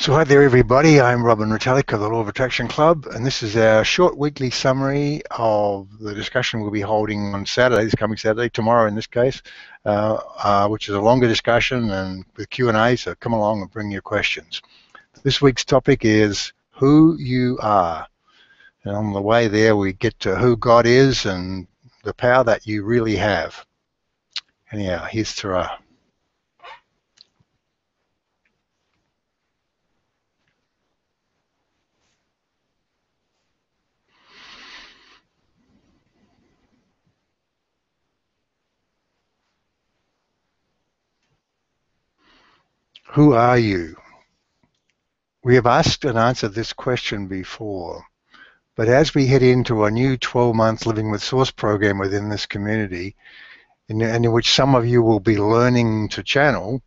So hi there everybody, I'm Robin Retallick of the Law of Attraction Club, and this is our short weekly summary of the discussion we'll be holding on Saturday, this coming Saturday, tomorrow in this case, which is a longer discussion and with Q&A, so come along and bring your questions. This week's topic is who you are, and on the way there we get to who God is and the power that you really have. Anyhow, here's Tara. Who are you? We have asked and answered this question before, but as we head into a new 12-month Living with Source program within this community, in which some of you will be learning to channel,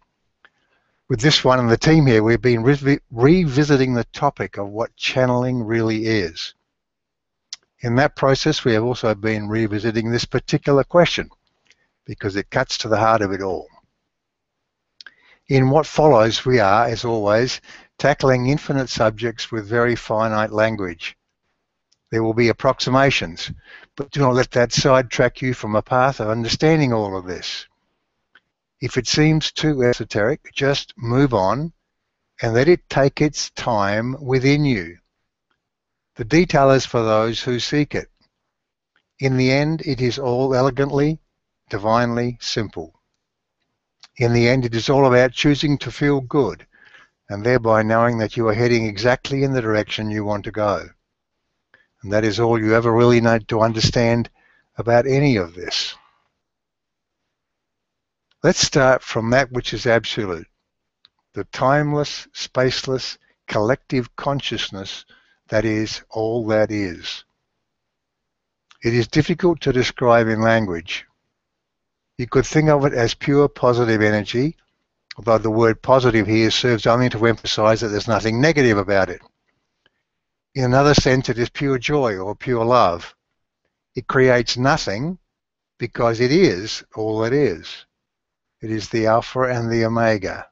with this one and the team here, we've been revisiting the topic of what channeling really is. In that process, we have also been revisiting this particular question because it cuts to the heart of it all. In what follows, we are, as always, tackling infinite subjects with very finite language. There will be approximations, but do not let that sidetrack you from a path of understanding all of this. If it seems too esoteric, just move on and let it take its time within you. The detail is for those who seek it. In the end, it is all elegantly, divinely simple. In the end, it is all about choosing to feel good and thereby knowing that you are heading exactly in the direction you want to go. And that is all you ever really need to understand about any of this. Let's start from that which is absolute, the timeless, spaceless, collective consciousness that is all that is. It is difficult to describe in language. You could think of it as pure positive energy, although the word positive here serves only to emphasize that there's nothing negative about it. In another sense, it is pure joy or pure love. It creates nothing because it is all it is. It is the Alpha and the Omega.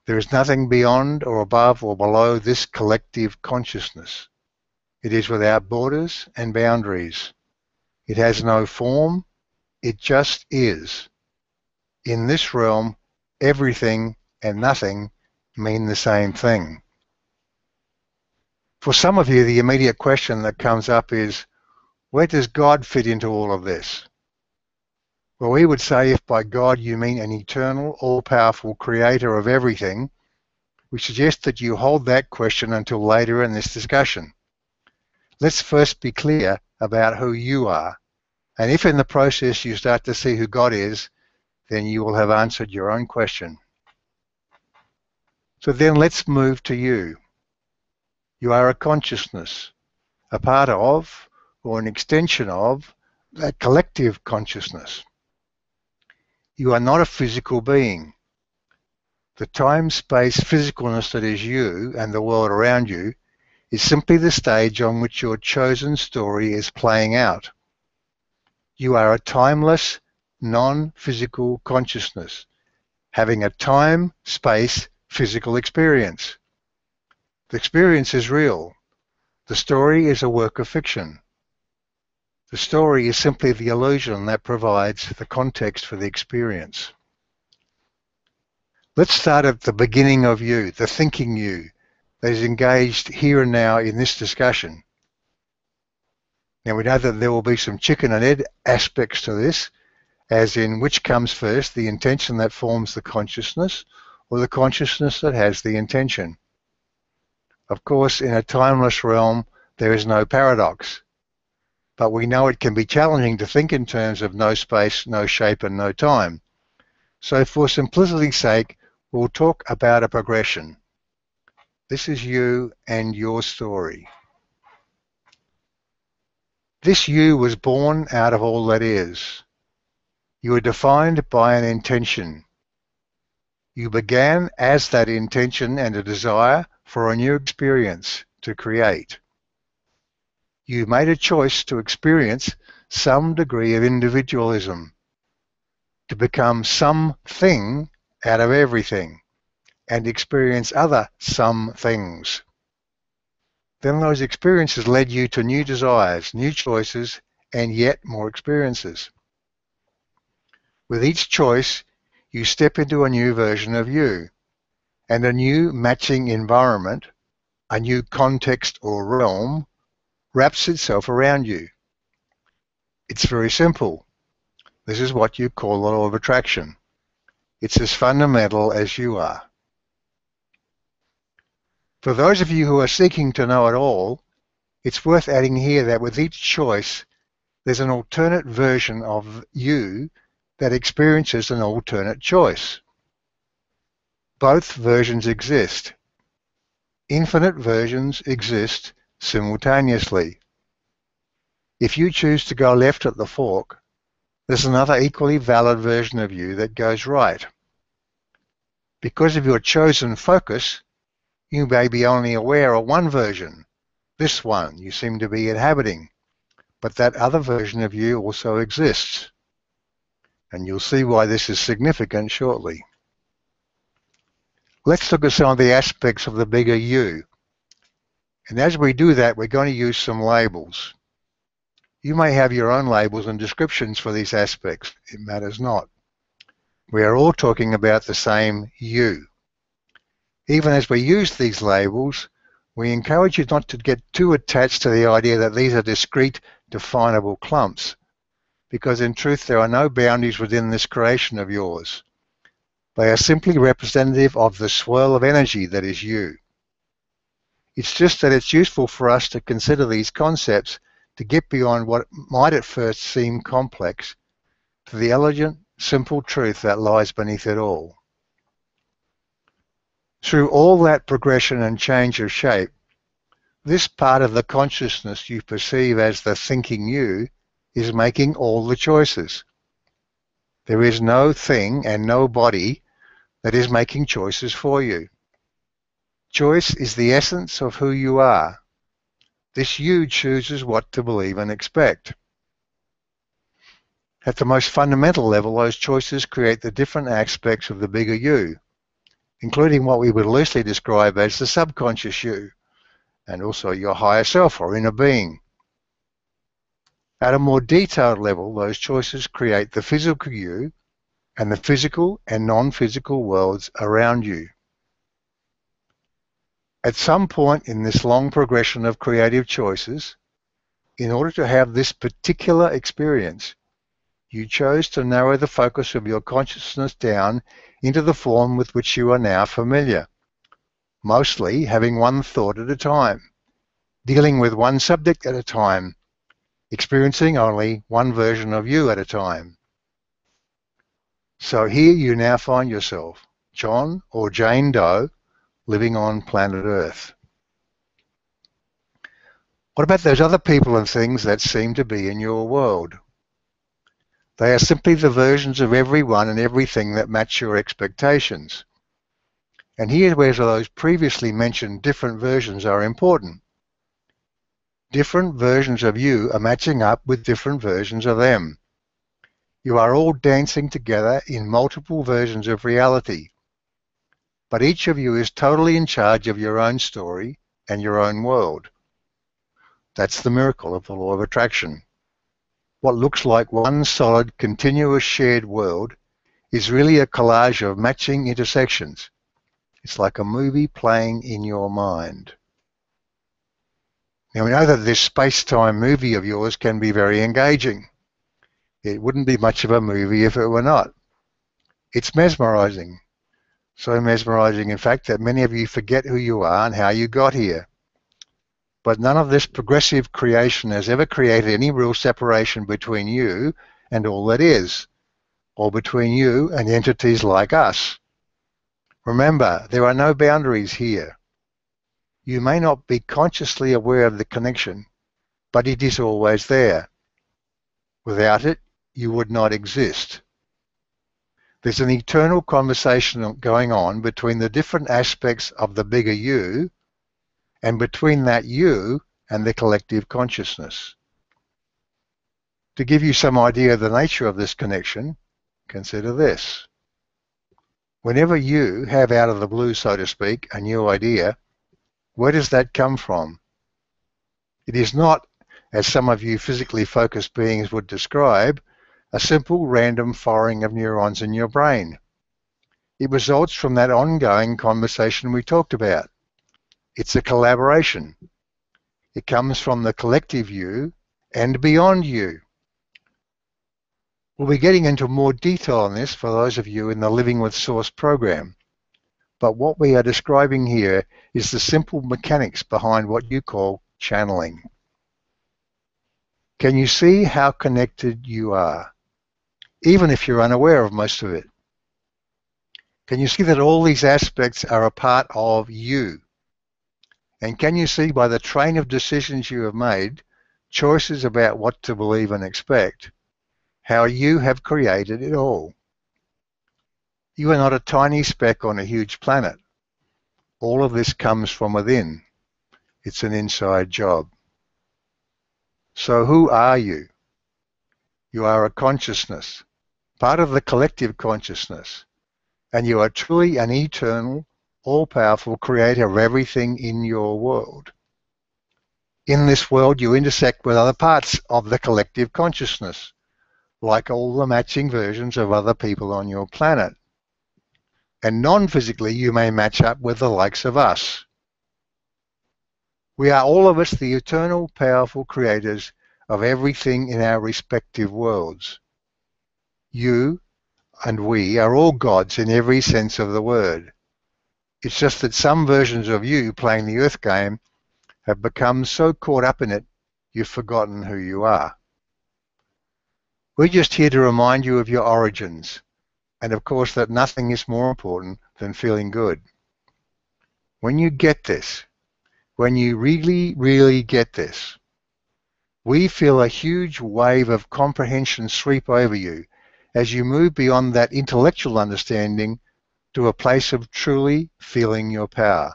There is nothing beyond or above or below this collective consciousness. It is without borders and boundaries. It has no form. It just is. In this realm, everything and nothing mean the same thing. For some of you, the immediate question that comes up is, where does God fit into all of this? Well, we would say if by God you mean an eternal, all-powerful creator of everything, we suggest that you hold that question until later in this discussion. Let's first be clear about who you are. And if in the process you start to see who God is, then you will have answered your own question. So then let's move to you. You are a consciousness, a part of, or an extension of, that collective consciousness. You are not a physical being. The time-space physicalness that is you and the world around you is simply the stage on which your chosen story is playing out. You are a timeless, non-physical consciousness, having a time-space physical experience. The experience is real. The story is a work of fiction. The story is simply the illusion that provides the context for the experience. Let's start at the beginning of you, the thinking you, that is engaged here and now in this discussion. Now we know that there will be some chicken and egg aspects to this, as in which comes first, the intention that forms the consciousness or the consciousness that has the intention. Of course, in a timeless realm, there is no paradox, but we know it can be challenging to think in terms of no space, no shape, and no time. So for simplicity's sake, we'll talk about a progression. This is you and your story. This you was born out of all that is. You are defined by an intention. You began as that intention and a desire for a new experience to create. You made a choice to experience some degree of individualism, to become something out of everything, and experience other some things. Then those experiences led you to new desires, new choices, and yet more experiences. With each choice, you step into a new version of you, and a new matching environment, a new context or realm, wraps itself around you. It's very simple. This is what you call the law of attraction. It's as fundamental as you are. For those of you who are seeking to know it all, it's worth adding here that with each choice, there's an alternate version of you that experiences an alternate choice. Both versions exist. Infinite versions exist simultaneously. If you choose to go left at the fork, there's another equally valid version of you that goes right. Because of your chosen focus, you may be only aware of one version, this one you seem to be inhabiting, but that other version of you also exists. And you'll see why this is significant shortly. Let's look at some of the aspects of the bigger you. And as we do that, we're going to use some labels. You may have your own labels and descriptions for these aspects. It matters not. We are all talking about the same you. Even as we use these labels, we encourage you not to get too attached to the idea that these are discrete, definable clumps, because in truth there are no boundaries within this creation of yours. They are simply representative of the swirl of energy that is you. It's just that it's useful for us to consider these concepts to get beyond what might at first seem complex to the elegant, simple truth that lies beneath it all. Through all that progression and change of shape, this part of the consciousness you perceive as the thinking you is making all the choices. There is no thing and no body that is making choices for you. Choice is the essence of who you are. This you chooses what to believe and expect. At the most fundamental level, those choices create the different aspects of the bigger you, including what we would loosely describe as the subconscious you, and also your higher self or inner being. At a more detailed level, those choices create the physical you and the physical and non-physical worlds around you. At some point in this long progression of creative choices, in order to have this particular experience, you chose to narrow the focus of your consciousness down into the form with which you are now familiar, mostly having one thought at a time, dealing with one subject at a time, experiencing only one version of you at a time. So here you now find yourself, John or Jane Doe, living on planet Earth. What about those other people and things that seem to be in your world? They are simply the versions of everyone and everything that match your expectations. And here's where those previously mentioned different versions are important. Different versions of you are matching up with different versions of them. You are all dancing together in multiple versions of reality. But each of you is totally in charge of your own story and your own world. That's the miracle of the law of attraction. What looks like one solid, continuous shared world is really a collage of matching intersections. It's like a movie playing in your mind. Now we know that this space-time movie of yours can be very engaging. It wouldn't be much of a movie if it were not. It's mesmerizing. So mesmerizing, in fact, that many of you forget who you are and how you got here. But none of this progressive creation has ever created any real separation between you and all that is, or between you and entities like us. Remember, there are no boundaries here. You may not be consciously aware of the connection, but it is always there. Without it, you would not exist. There's an eternal conversation going on between the different aspects of the bigger you and between that you and the collective consciousness. To give you some idea of the nature of this connection, consider this. Whenever you have out of the blue, so to speak, a new idea, where does that come from? It is not, as some of you physically focused beings would describe, a simple random firing of neurons in your brain. It results from that ongoing conversation we talked about. It's a collaboration. It comes from the collective you and beyond you. We'll be getting into more detail on this for those of you in the Living with Source program. But what we are describing here is the simple mechanics behind what you call channeling. Can you see how connected you are, even if you're unaware of most of it? Can you see that all these aspects are a part of you? And can you see by the train of decisions you have made, choices about what to believe and expect, how you have created it all? You are not a tiny speck on a huge planet. All of this comes from within. It's an inside job. So who are you? You are a consciousness, part of the collective consciousness, and you are truly an eternal, all-powerful creator of everything in your world. In this world, you intersect with other parts of the collective consciousness, like all the matching versions of other people on your planet. And non-physically, you may match up with the likes of us. We are all of us the eternal, powerful creators of everything in our respective worlds. You and we are all gods in every sense of the word. It's just that some versions of you playing the Earth game have become so caught up in it, you've forgotten who you are. We're just here to remind you of your origins, and of course that nothing is more important than feeling good. When you get this, when you really, really get this, we feel a huge wave of comprehension sweep over you as you move beyond that intellectual understanding to a place of truly feeling your power.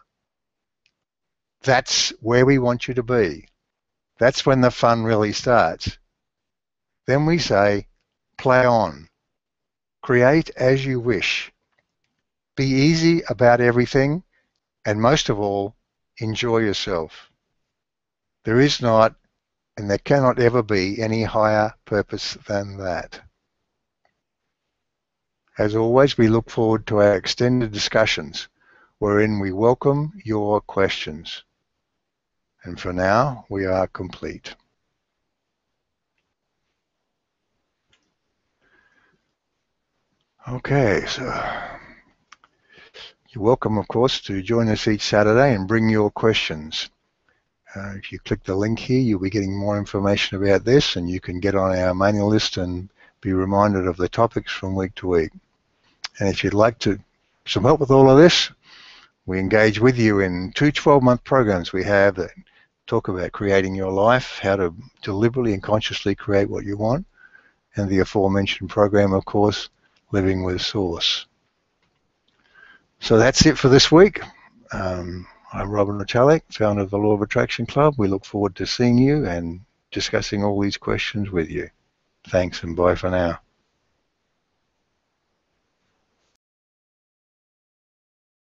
That's where we want you to be. That's when the fun really starts. Then we say, play on. Create as you wish. Be easy about everything, and most of all, enjoy yourself. There is not, and there cannot ever be, any higher purpose than that. As always, we look forward to our extended discussions, wherein we welcome your questions. And for now, we are complete. Okay, so you're welcome, of course, to join us each Saturday and bring your questions. If you click the link here, you'll be getting more information about this, and you can get on our mailing list and be reminded of the topics from week to week. And if you'd like some help with all of this, we engage with you in 2 12-month programs we have that talk about creating your life, how to deliberately and consciously create what you want, and the aforementioned program, of course, Living with Source. So that's it for this week. I'm Robin Vitalik, founder of the Law of Attraction Club. We look forward to seeing you and discussing all these questions with you. Thanks and bye for now.